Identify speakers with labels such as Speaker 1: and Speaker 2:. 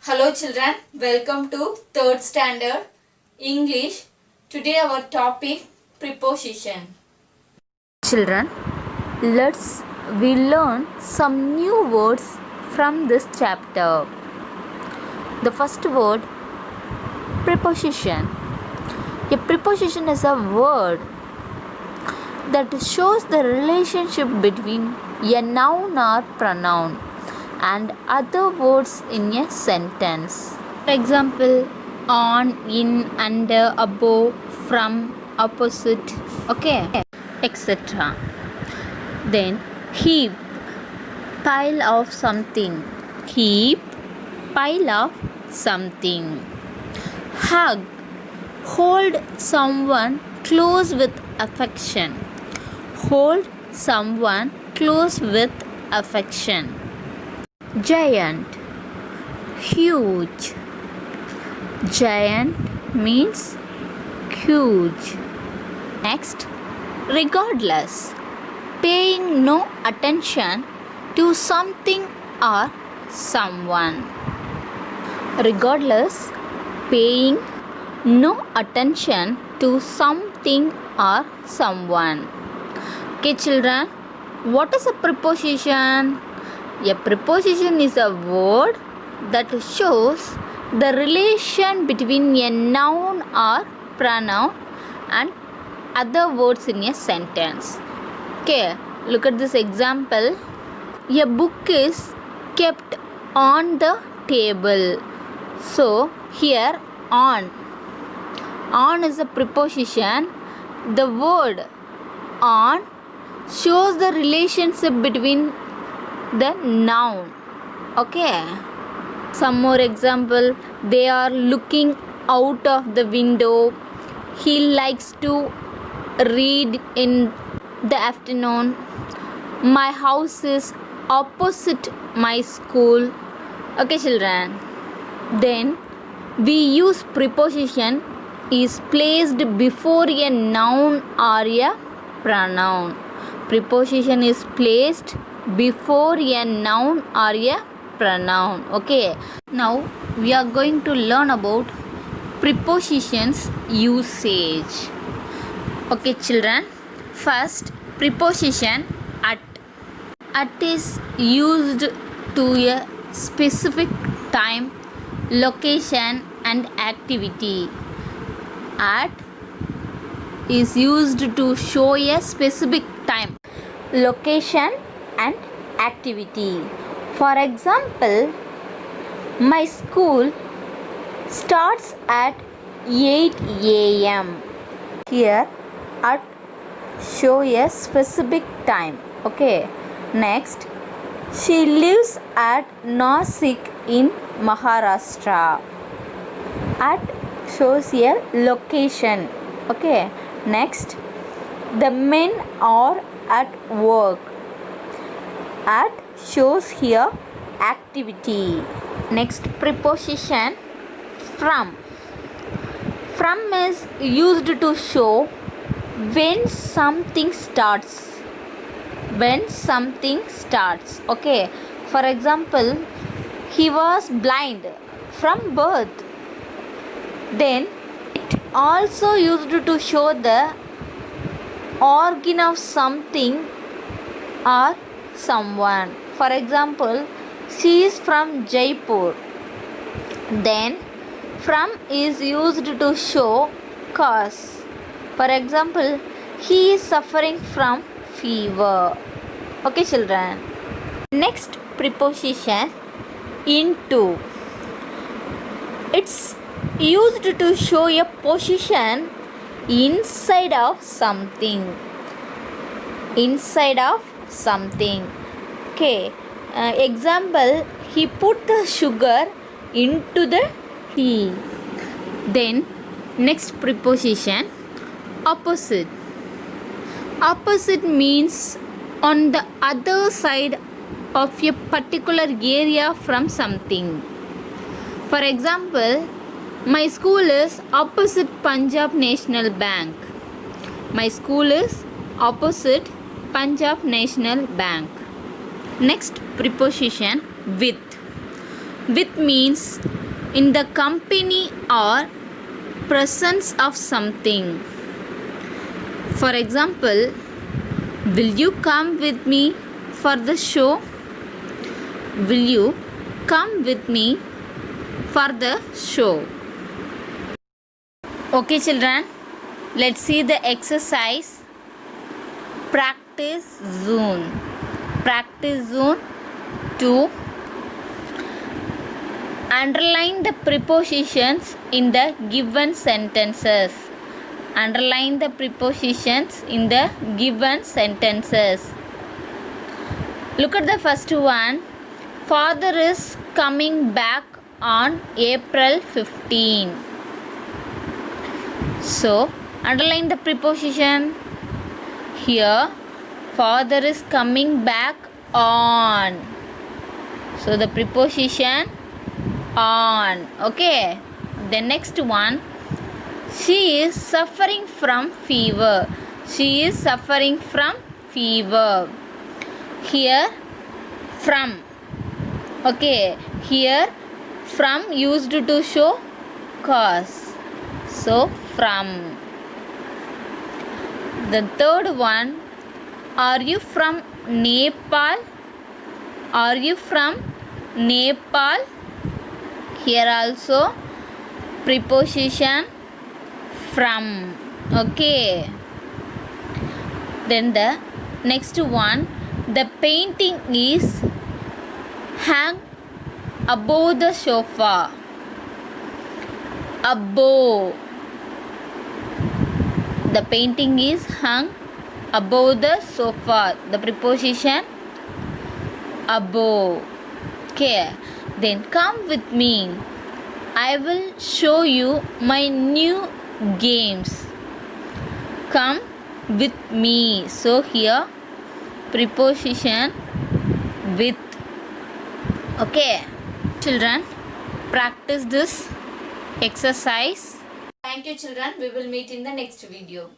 Speaker 1: Hello children, welcome to 3rd standard English. Today our topic preposition.
Speaker 2: Children, we learn some new words from this chapter. The first word, preposition. A preposition is a word that shows the relationship between a noun or pronoun and other words in a sentence. For example, on, in, under, above, from, opposite, okay, etc. Then heap, pile of something. Heap, pile of something. Hug, hold someone close with affection. Hold someone close with affection. Giant, huge. Giant means huge. Next, regardless, paying no attention to something or someone. Regardless, paying no attention to something or someone. Okay children, what is a preposition? A preposition is a word that shows the relation between a noun or pronoun and other words in a sentence. Okay, look at this example. A book is kept on the table. So here on is a preposition. The word on shows the relationship between the noun. Okay, some more example. They are looking out of the window. He likes to read in the afternoon. My house is opposite my school. Okay children, then we use preposition is placed before a noun or a pronoun. Preposition is placed before a noun or a pronoun. Okay, now we are going to learn about prepositions usage. Okay children, first preposition at. At is used to a specific time, location and activity. At is used to show a specific time, location and activity. For example, my school starts at 8 a.m. Here at show a specific time. Okay, next, she lives at Nasik in Maharashtra. At shows a location. Okay, next, the men are at work. At shows here activity. Next preposition from. From is used to show when something starts. When something starts. Okay, for example, he was blind from birth. Then it also used to show the origin of something or someone. For example, she is from Jaipur. Then from is used to show cause. For example, he is suffering from fever. Okay children, next preposition into. It's used to show a position inside of something. Inside of something. Okay, example, he put the sugar into the tea. Then next preposition opposite. Opposite means on the other side of a particular area from something. For example, my school is opposite Punjab National Bank. My school is opposite Punjab National Bank. Next preposition with. With means in the company or presence of something. For example, will you come with me for the show? Will you come with me for the show? Okay children, let's see the exercise. Practice zone. Practice zone 2. Underline the prepositions in the given sentences. Underline the prepositions in the given sentences. Look at the first one. Father is coming back on April 15. So, underline the preposition. Here, father is coming back on. So, the preposition on. Okay. The next one. She is suffering from fever. She is suffering from fever. Here, from. Okay. Here, from used to show cause. So, from. The third one. Are you from Nepal? Are you from Nepal? Here also preposition from. Okay. Then the next one. The painting is hung above the sofa. Above. The painting is hung above the sofa. The preposition above. Okay. Then come with me. I will show you my new games. Come with me. So here preposition with. Okay. Children, practice this exercise.
Speaker 1: Thank you children. We will meet in the next video.